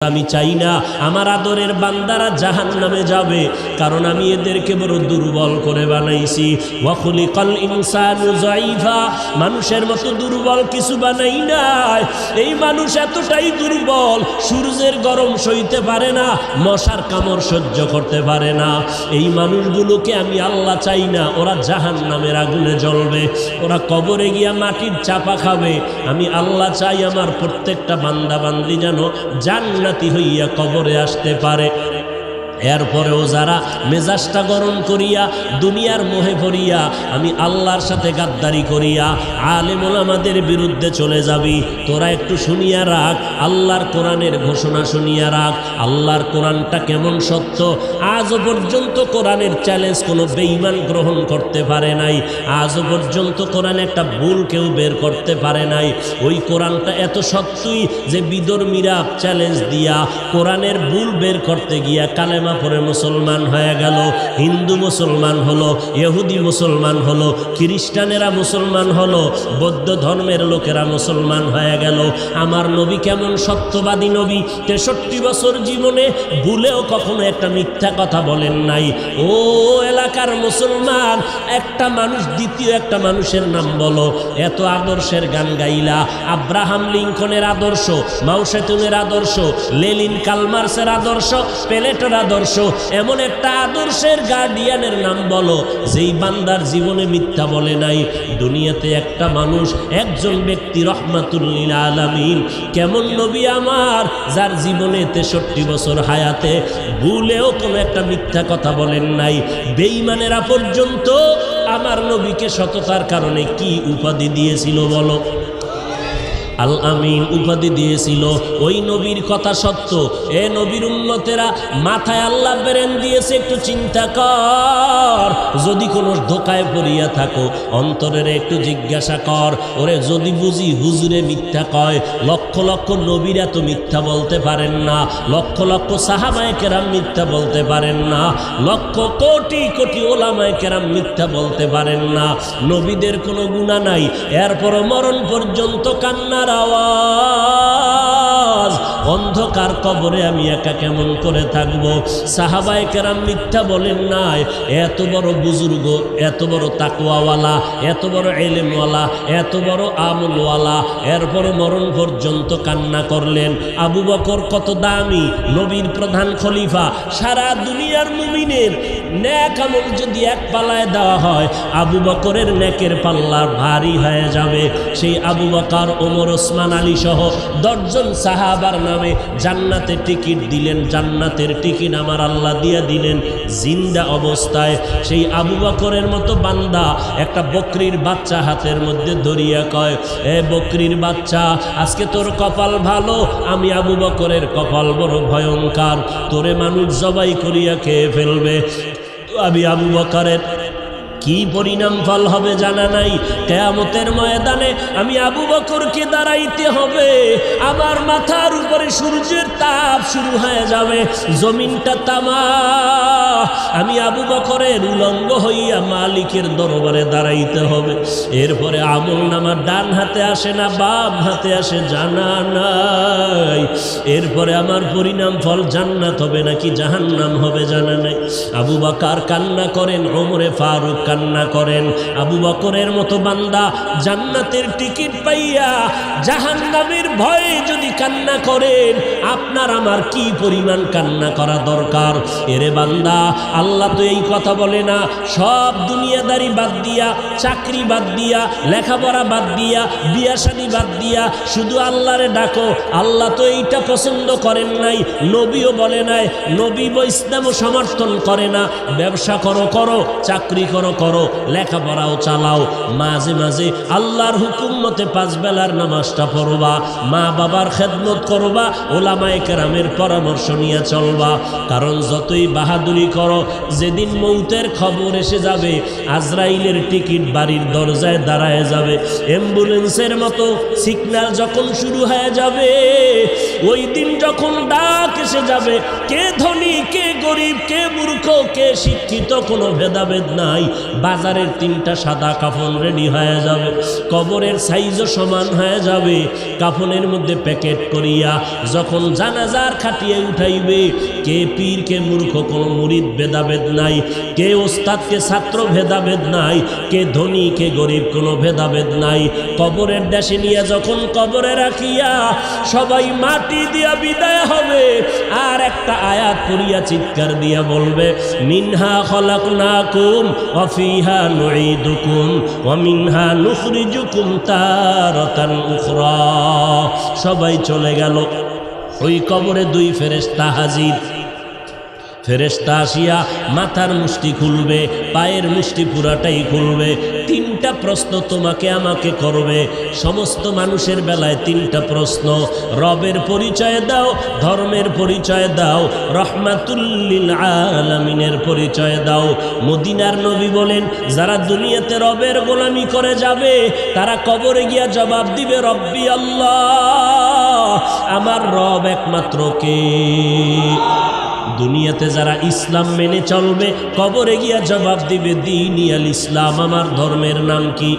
আমি চাই না আমার আদরের বান্দারা জাহান্নামে যাবে, কারণ আমি এদেরকে বড় দুর্বল করে বানাইছি। ওয়া খুলিকাল ইনসানু যায়ীফা, মানুষের মতো দুর্বল কিছু বানাই নাই। এই মানুষ এতটাই দুর্বল, সূর্যের গরম সইতে পারে না, মশার কামড় সহ্য করতে পারে না। এই মানুষগুলোকে আমি আল্লাহ চাই না ওরা জাহান্নামের আগুনে জ্বলবে, ওরা কবরে গিয়া মাটির চাপা খাবে। আমি আল্লাহ চাই আমার প্রত্যেকটা বান্দা বান্দি যেন জান্নাতি হইয়া কবরে আসতে পারে। এরপরেও যারা মেজাজটা গরম করিয়া দুনিয়ার মোহে পড়িয়া আমি আল্লাহর সাথে গাদ্দারি করিয়া আলেম ওলামাদের বিরুদ্ধে চলে যাবি, তোরা একটু শুনিয়া রাখ, আল্লাহর কোরআনের ঘোষণা শুনিয়া রাখ। আল্লাহর কোরআনটা কেমন সত্য, আজও পর্যন্ত কোরআনের চ্যালেঞ্জ কোনো বেঈমান গ্রহণ করতে পারে নাই। আজও পর্যন্ত কোরআন একটা ভুল কেউ বের করতে পারে নাই। ওই কোরআনটা এত সত্যই যে বিধর্মীরা চ্যালেঞ্জ দিয়া কোরআনের ভুল বের করতে গিয়া কালেমা পরে মুসলমান হয়ে গেল, হিন্দু মুসলমান হলো, ইহুদি মুসলমান হলো, খ্রিস্টানেরা মুসলমান হলো, বৌদ্ধ ধর্মের লোকেরা মুসলমান হয়ে গেল। আমার নবী কেমন সত্যবাদী নবী, 63 বছর জীবনে ভুলেও কখনো একটা মিথ্যা কথা বলেন নাই। ও এলাকার মুসলমান, একটা মানুষ দ্বিতীয় একটা মানুষের নাম বলো। এত আদর্শের গান গাইলা, আব্রাহাম লিঙ্কনের আদর্শ, মাও সেতুনের আদর্শ, লেনিন কালমার্সের আদর্শ, প্লেটোর আদর্শ, এমন একটা আদর্শের গার্ডিয়ানের নাম বলো যেই বান্দার জীবনে মিথ্যা বলে নাই। দুনিয়াতে একটা মানুষ, একজন ব্যক্তি রহমাতুল লিল আলামিন, কেমন নবী আমার যার জীবনে 63 বছর হায়াতে ভুলেও কোনো একটা মিথ্যা কথা বলেন নাই। বেঈমানেরা পর্যন্ত আমার নবীকে সততার কারণে কি উপাধি দিয়েছিল বলো? আল আমিন উপাধি দিয়েছিল। ওই নবীর কথা সত্য। এ নবীর উম্মতেরা, মাথায় আল্লাহ ব্রেন দিয়েছে, একটু চিন্তা কর। যদি কোনো ধোকায় পড়িয়া থাকো, অন্তরের একটু জিজ্ঞাসা কর, ওরে যদি বুঝি হুজুরে মিথ্যা কয়। লক্ষ লক্ষ নবীরা তো মিথ্যা বলতে পারেন না, লক্ষ লক্ষ সাহাবায়ে কেরাম মিথ্যা বলতে পারেন না, লক্ষ কোটি কোটি ওলামায়ে কেরাম মিথ্যা বলতে পারেন না। নবীদের কোনো গুনাহ নাই, এরপর মরণ পর্যন্ত কান্নার আওয়াজ। অন্ধকার কবরে আমি একা কেমন করে থাকব? সাহাবায়ে কেরাম মিথ্যা বলেন নাই। এত বড় বুজুর্গ, এত বড় তাকওয়াওয়ালা, এত বড় ইলমওয়ালা, এত বড় আমলওয়ালা, এরপর মরণ পর্যন্ত কান্না করলেন। আবু বকর কত দামি, নবীর প্রধান খলিফা। সারা দুনিয়ার মুমিনের নেক আমল যদি এক পাল্লায় দেওয়া হয়, আবু বকরের নেকের পাল্লা ভারী হয়ে যাবে। সেই আবু বকর, ওমর, ওসমান, আলী সহ 10 জন সাহাবার নামে জান্নাতে টিকিট দিলেন। জান্নাতের টিকিট আমার আল্লাহ দিয়া দিলেন জিন্দা অবস্থায়। সেই আবু বকরের মতো বান্দা একটা বকরির বাচ্চা হাতের মধ্যে ধরিয়া কয়, এ বকরির বাচ্চা, আজকে তোর কপাল ভালো, আমি আবু বকরের কপাল বড় ভয়ঙ্কর, তোরে মানুষ জবাই করিয়া খেয়ে ফেলবে। আমি আবু বকরের কি পরিণাম ফল হবে জানা নাই। কিয়ামতের ময়দানে আমি আবু বকরকে দাঁড়াইতে হবে, আমার মাথার উপরে সূর্যের তাপ শুরু হয়ে যাবে, জমিনটা তামা। আমি আবু বকরের উলঙ্গ হইয়া মালিকের দরবারে দাঁড়াইতে হবে। এরপরে আমল নামা ডান হাতে আসে না বাম হাতে আসে জানা নাই। এরপরে আমার পরিণাম ফল জান্নাত হবে নাকি জাহান্নাম হবে জানা নাই। আবু বকর কান্না করেন, ওমরে ফারুক কান্না করেন। আবু বকরের মতো বান্দা জান্নাতের টিকিট পাইয়া জাহান্নামের ভয়ে যদি কান্না করেন, আপনার আমার কি পরিমাণ কান্না করা দরকার? এরে বান্দা, আল্লাহ তো এই কথা বলে না, সব দুনিয়াদারি বাদ দিয়া, চাকরি বাদ দিয়া, লেখাপড়া বাদ দিয়া, বিয়া শাদী বাদ দিয়া শুধু আল্লাহরে ডাকো। আল্লাহ তো এইটা পছন্দ করেন নাই, নবীও বলে নাই, নবী ইসলামও সমর্থন করে না। ব্যবসা করো করো, চাকরি করো করো, লেখাপড়াও চালাও, মাঝে মাঝে আল্লাহর হুকুম মতে 5 বেলার নামাজটা পড়বা, মা বাবার খেদমত করবা, ওলামায়ে কেরামের পরামর্শ নিয়ে চলবা। কারণ যতই বাহাদুরি করো, যেদিন মৌতের খবর এসে যাবে, আজরাইলের টিকিট বাড়ির দরজায় দাঁড়ায় যাবে। অ্যাম্বুলেন্সের মতো সিগন্যাল যখন শুরু হয়ে যাবে, ওই দিন যখন ডাক এসে যাবে, কে ধনী কে গরিব, কে মূর্খ কে শিক্ষিত, কোনো ভেদাভেদ নাই। বাজারের 3টা সাদা কাফন রেডি হয়ে যাবে, কবরের সাইজও সমান হয়ে যাবে। কাফনের মধ্যে প্যাকেট করিয়া যখন জানাজার খাটিয়ে উঠাইবে, কে পীর কে মূর্খ কোনো মুরিদ ভেদাভেদ নাই, কে ওস্তাদ কে ছাত্র ভেদাভেদ নাই, কে ধনী কে গরিব কোনো ভেদাভেদ নাই। কবরের দেশে নিয়ে যখন কবরে রাখিয়া সবাই মাটি দিয়া বিদায় হবে, আর একটা আয়াত করিয়া চিৎকার দিয়া বলবে, মিনহা খলাকনাকুম ওয়া ফিহা নুঈদুকুম ওয়া মিনহা নুখরিজুকুম তারাতান উখরা। সবাই চলে গেল। ওই কবরে 2 ফেরেশতা হাজির। ফেরেশতা আসিয়া মাথার মুষ্টি খুলবে, পায়ের মুষ্টি পুরাটাই খুলবে। 3টা প্রশ্ন তোমাকে আমাকে করবে। সমস্ত মানুষের বেলায় 3টা প্রশ্ন। রবের পরিচয় দাও, ধর্মের পরিচয় দাও, রহমাতুল লিল আলামিনের পরিচয় দাও। মদিনার নবী বলেন, যারা দুনিয়াতে রবের গোলামি করে যাবে তারা কবরে গিয়া জবাব দিবে, রব্বি আল্লাহ, আমার রব একমাত্র কে? দুনিয়াতে যারা ইসলাম মেনে চলবে কবরে গিয়া জবাব দিবে, দীনিয়াল ইসলাম, আমার ধর্মের নাম কি?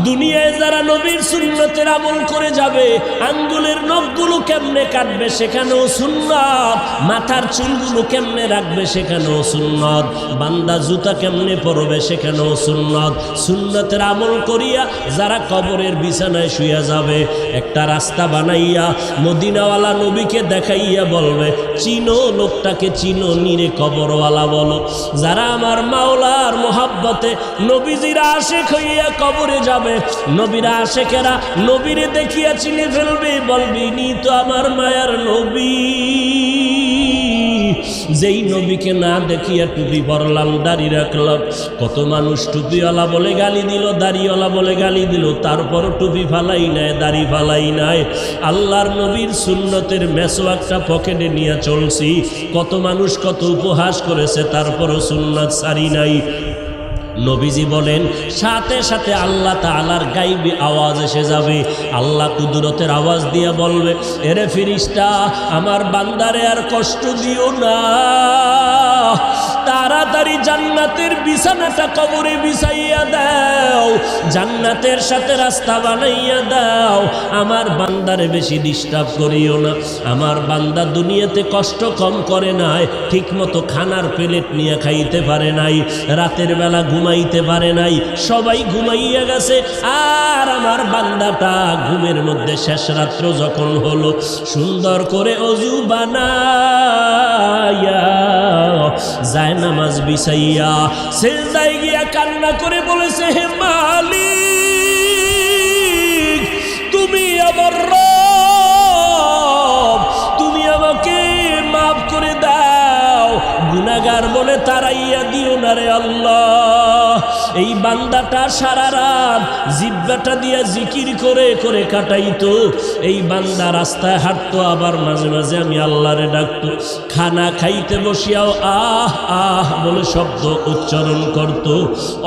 দুনিয়ায় যারা নবীর সুন্নতের আমল করে যাবে, আঙ্গুলের নখগুলো কেমনে কাটবে সেখানেও সুন্নত, মাথার চুলগুলো কেমনে রাখবে সেখানেও সুন্নত, বান্দা জুতা কেমনে পরবে সেখানেও সুন্নত। সুন্নতের আমল করিয়া যারা কবরের বিছানায় শুয়ে যাবে, একটা রাস্তা বানাইয়া মদিনাওয়ালা নবীকে দেখাইয়া বলবে, চিনো লোকটাকে, চিনো নিরে কবরওয়ালা বলো। যারা আমার মাওলার মোহাব্বতে নবীজির আশিক হইয়া কবরে যাবে, নবীরা আশেকেরা নবীরে দেখিয়া চিনে ফেলবে, বলবি নি তো আমার মায়ার নবী। যেই নবীকে না দেখিয়া টুপি পরলাম, দাড়ি রাখলাম, কত মানুষ টুপিওয়ালা বলে গালি দিল, দাড়িওয়ালা বলে গালি দিল, তারপরও টুপি ফালাই নাই, দাড়ি ফালাই নাই। আল্লাহর নবীর সুন্নতের মেসওয়াকটা পকেটে নিয়ে চলছি, কত মানুষ কত উপহাস করেছে, তারপরও সুন্নত সারি নাই। নবীজি বলেন, সাথে সাথে আল্লাহ তাআলার গায়বী আওয়াজ এসে যাবে। আল্লাহ কুদরতের আওয়াজ দিয়ে বলবে, এরে ফেরেশতা, আমার বান্দারে আর কষ্ট দিও না, তাড়াতাড়ি জান্নাতের বিছানাটা কবরে বিছাইয়া দাও, জান্নাতের সাথে রাস্তা বানাইয়া দাও, আমার বান্দারে বেশি ডিস্টার্ব করিও না। আমার বান্দা দুনিয়াতে কষ্ট কম করে নাই, ঠিক মতো খানার প্লেট নিয়ে খাইতে পারে নাই, রাতের বেলা ঘুমাইতে পারে নাই, সবাই ঘুমাইয়া গেছে, আর আমার বান্দাটা ঘুমের মধ্যে শেষ রাত্র যখন হলো, সুন্দর করে অজু বানাইয়া যায় নামাজ বিছাইয়া সিজদায় গিয়া কান্না করে বলেছে, হে মালিক, তুমি আমার রব, তুমি আমাকে মাফ করে দাও, গুনাহগার বলে তাড়াইয়া দিও না রে আল্লাহ। এই বান্দাটা সারা রাত জিহ্বাটা দিয়া জিকির করে করে কাটাইতো। এই বান্দা রাস্তায় হাঁটতো, আবার মাঝে মাঝে আমি আল্লাহরে ডাকতো। খানা খাইতে বসিয়াও আহ আহ বলে শব্দ উচ্চারণ করত।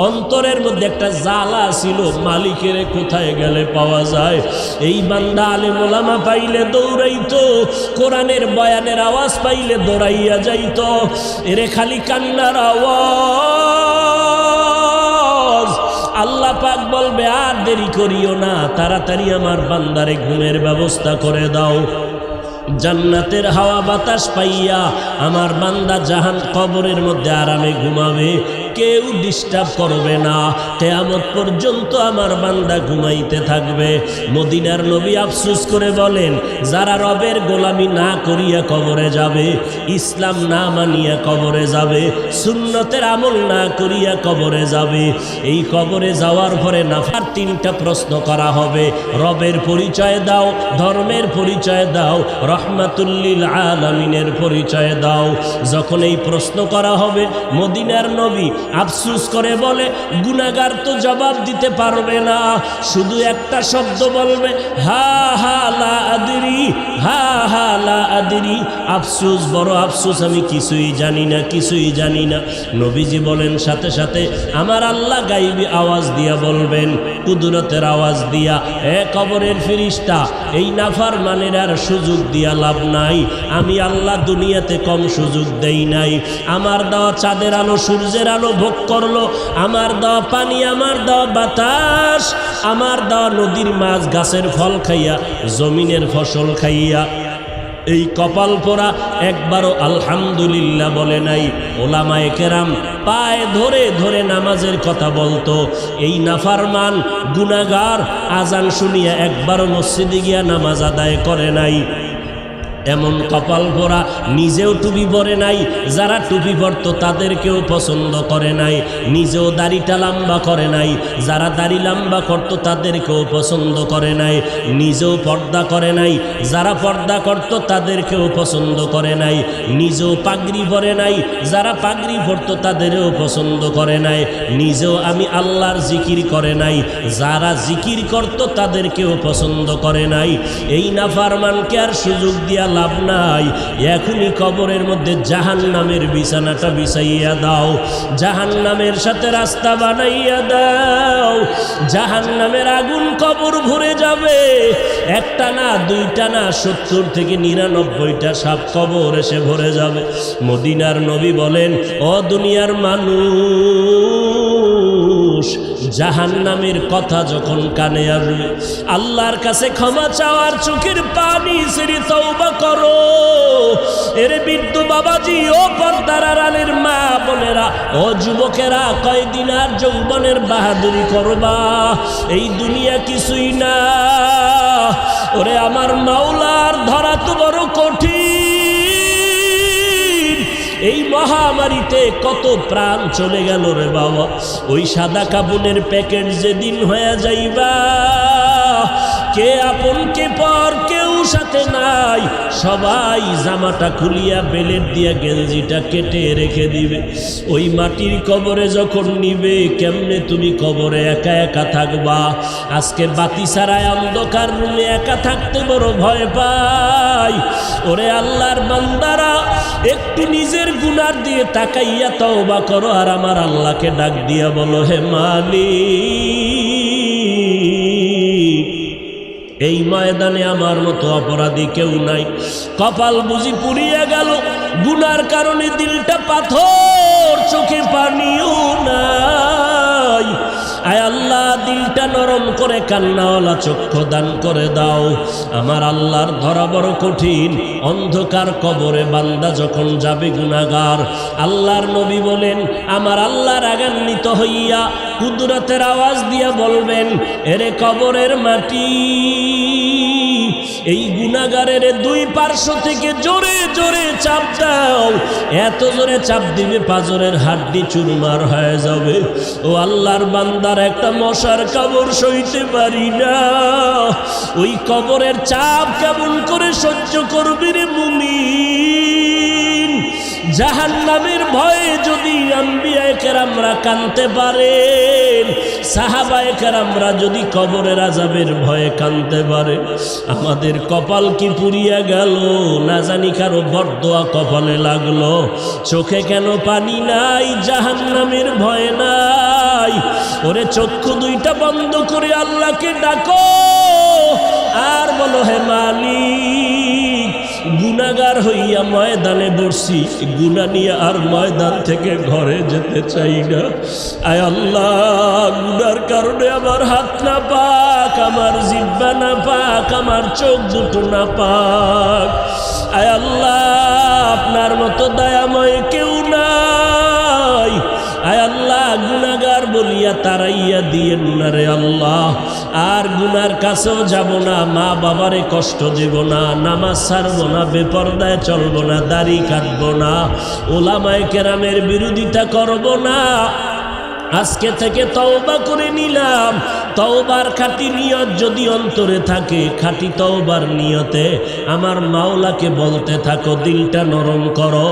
অন্তরের মধ্যে একটা জ্বালা ছিল, মালিকের কোথায় গেলে পাওয়া যায়। এই বান্দা আলেম ওলামা পাইলে দৌড়াইতো, কোরআনের বয়ানের আওয়াজ পাইলে দৌড়াইয়া যাইতো। এরে খালি কান্নার আওয়াজ। আল্লাহ পাক বলবে, আর দেরি করিও না, তাড়াতাড়ি আমার বান্দারে ঘুমের ব্যবস্থা করে দাও। জান্নাতের হাওয়া বাতাস পাইয়া আমার বান্দা জাহান কবরের মধ্যে আরামে ঘুমাবে, কেউ ডিস্টার্ব করবে না, কিয়ামত পর্যন্ত আমার বান্দা ঘুমাইতে থাকবে। মদিনার নবী আফসোস করে বলেন, যারা রবের গোলামি না করিয়া কবরে যাবে, ইসলাম না মানিয়া কবরে যাবে, সুন্নতের আমল না করিয়া কবরে যাবে, এই কবরে যাওয়ার পরে নাফার 3টা প্রশ্ন করা হবে। রবের পরিচয় দাও, ধর্মের পরিচয় দাও, রহমাতুল লিল আলামিনের পরিচয় দাও। যখন এই প্রশ্ন করা হবে, মদিনার নবী আফসোস করে বলে, গুনাহগার তো জবাব দিতে পারবে না, শুধু একটা শব্দ বলবে, হা হা লা আদরি, হা হা লা আদরি। আফসোস, বড় আফসোস, আমি কিছুই জানি না, কিছুই জানি না। নবীজি বলেন সাথে সাথে আমার আল্লাহ গাইবী আওয়াজ দিয়া বলবেন, কুদরতের আওয়াজ দিয়া, এ কবরের ফেরেশতা, এই নাফরমানের আর সুযোগ দিয়া লাভ নাই। আমি আল্লাহ দুনিয়াতে কম সুযোগ দেই নাই। আমার দেওয়া চাঁদের আলো, সূর্যের আলো ভোগ করলো, আমার দেওয়া পানি, আমার দেওয়া বাতাস, আমার দেওয়া নদীর মাছ, গাছের ফল খাইয়া, জমিনের ফসল খাইয়া এই কপাল পোড়া একবারও আলহামদুলিল্লাহ বলে নাই। ওলামায়ে কেরাম পায়ে ধরে ধরে নামাজের কথা বলতো। এই নাফরমান গুনাহগার আজান শুনিয়া একবারও মসজিদে গিয়া নামাজ আদায় করে নাই। এমন কপাল পোড়া, নিজেও টুপি পরে নাই, যারা টুপি পরতো তাদেরকেও পছন্দ করে নাই, নিজেও দাড়িটা লম্বা করে নাই, যারা দাড়ি লম্বা করতো তাদেরকেও পছন্দ করে নাই, নিজেও পর্দা করে নাই, যারা পর্দা করতো তাদেরকেও পছন্দ করে নাই, নিজেও পাগড়ি পরে নাই, যারা পাগড়ি পরতো তাদেরও পছন্দ করে নাই, নিজেও আমি আল্লাহর জিকির করে নাই, যারা জিকির করতো তাদেরকেও পছন্দ করে নাই। এই নাফরমানকে আর সুযোগ দিয়া লাভ নাই। এখনই কবরের মধ্যে জাহান্নামের বিছানাটা বিছাইয়া দাও, জাহান্নামের সাথে রাস্তা বানাইয়া দাও। জাহান্নামের আগুন কবর ভরে যাবে, একটা না, দুইটা না, 70 থেকে 99টা সাপ কবর এসে ভরে যাবে। মদিনার নবী বলেন, ও দুনিয়ার মানুষ, জাহান্নামের কথা যখন কানে আসবে, আল্লাহর কাছে ক্ষমা চাওয়ার চোখের পানি ছেড়ে তওবা করো। এর বৃদ্ধ বাবাজি, ও পর্দার আড়ালের মা বোনেরা, ও যুবকেরা, কয়দিন আর যৌবনের বাহাদুরি করবা? এই দুনিয়া কিছুই না। ওরে আমার মাওলার ধরা তো বড় কঠিন। এই মহামারীতে কত প্রাণ চলে গেল রে বাবা। ওই সাদা কাপড়ের প্যাকেট যেদিন হয়ে যাইবা, কে আপন কে পর, কেউ সাথে নাই, সবাই জামাটা খুলিয়া বেলেট দিয়া গেঞ্জিটা কেটে রেখে দিবে। ওই মাটির কবরে যখন নিবে, কেমনে তুমি কবরে একা একা থাকবা? আজকে বাতি ছাড়ায় অন্ধকার রুমে একা থাকতে বড় ভয় পাই। ওরে আল্লাহর বান্দারা, একটু নিজের গুনার দিয়ে তাকাইয়া তওবা করো, আর আমার আল্লাহকে ডাক দিয়া বলো, হে মালিক, এই ময়দানে আমার মতো অপরাধী কেউ নাই। কপাল বুঝি পুড়িয়া গেল, গুনার কারণে দিলটা পাথর, চোখে পানিও নাই। আয় আল্লাহ, দিলটা নরম করে কান্নাওয়ালা চক্ষু দান করে দাও। আমার আল্লাহর ধরা বড় কঠিন। অন্ধকার কবরে বান্দা যখন যাবে গুনাহগার, আল্লাহর নবী বলেন, আমার আল্লাহ রাগান্বিত হইয়া কুদরতের আওয়াজ দিয়া বলবেন, এরে কবরের মাটি, এই গুনাহগারের দুই পার্শ্ব থেকে জোরে জোরে চাপ দাও। এত জোরে চাপ দিবে পাঁজরের হাড্ডি চুরমার হয়ে যাবে। ও আল্লাহর বান্দার একটা মশার কবর সইতে পারি না। ওই কবরের চাপ কেমন করে সহ্য করবি রে মুমিন? জাহান্নামের ভয়ে যদি আম্বিয়ায়ে কেরামরা কাঁদতে পারেন, সাহাবায়ে কেরামরা যদি কবরের আযাবের ভয়ে কাঁদতে পারে, আমাদের কপাল কি পুড়িয়া গেল? না জানি কারো বরদোয়া কপালে লাগলো। চোখে কেন পানি নাই? জাহান্নামের ভয় নাই। ওরে চক্ষু দুইটা বন্ধ করে আল্লাহকে ডাকো, আর বলো, হে মালিক, গুনাহগার হইয়া ময়দানে বসছি, গুনাহ নিয়ে আর ময়দান থেকে ঘরে যেতে চাই না। আয় আল্লাহ, গুনার কারণে আমার হাত না পাক, আমার জিহ্বা না পাক, আমার চোখ দুটো না পাক। আয় আল্লাহ, আপনার মতো দয়াময় কেউ নাই। আয় আল্লাহ, গুনাহগার বলিয়া তারাইয়া দিয়েন না রে আল্লাহ। আর গুনার কাছেও যাব না, মা বাবারে কষ্ট দেব না, নামাজ ছাড়ব না, বেপরদায় চলব না, দাড়ি কাটব না, ওলামায়ে কেরামের বিরোধিতা করব না। আজকে থেকে তওবা করে নিলাম, তওবার খাঁটি নিয়ত যদি অন্তরে থাকে, খাঁটি তওবার নিয়তে আমার মাওলাকে বলতে থাকো, দিলটা নরম করো,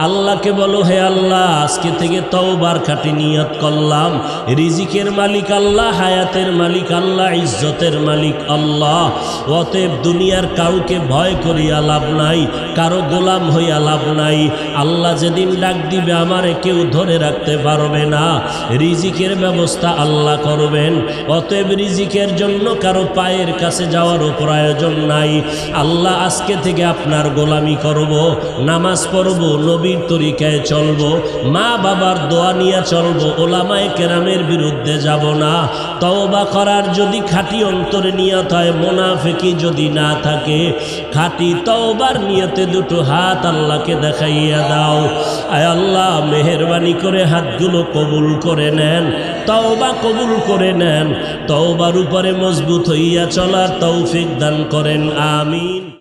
আল্লাহকে বলো, হে আল্লাহ আজকে থেকে তওবার খাঁটি নিয়ত করলাম, রিজিকের মালিক আল্লাহ, হায়াতের মালিক আল্লাহ, ইজ্জতের মালিক আল্লাহ। অতএব দুনিয়ার কাউকে ভয় করিয়া লাভ নাই, কারো গোলাম হইয়া লাভ নাই। আল্লাহ যেদিন ডাক দিবে আমারে কেউ ধরে রাখতে পারবে না, রিজিকের ব্যবস্থা আল্লাহ করবেন। অতএব রিজিকের জন্য কারো পায়ের কাছে যাওয়ারও প্রয়োজন নাই। আল্লাহ আজকে থেকে আপনার গোলামি করব, নামাজ পড়ব, নবীর তরিকায় চলব, মা বাবার দোয়া নিয়ে চলব, ওলামায়ে কেরামের বিরুদ্ধে যাব না। তওবা করার যদি খাঁটি অন্তরে নিয়ত হয়, মুনাফিকি যদি না থাকে, খাঁটি তওবার নিয়তে দুটো হাত আল্লাহকে দেখাইয়া দাও। আয় আল্লাহ মেহেরবানি করে হাতগুলো কবুল করে নেন, তওবা কবুল করে নেন, তওবার উপরে মজবুত হইয়া চলার তৌফিক দান করেন, আমিন।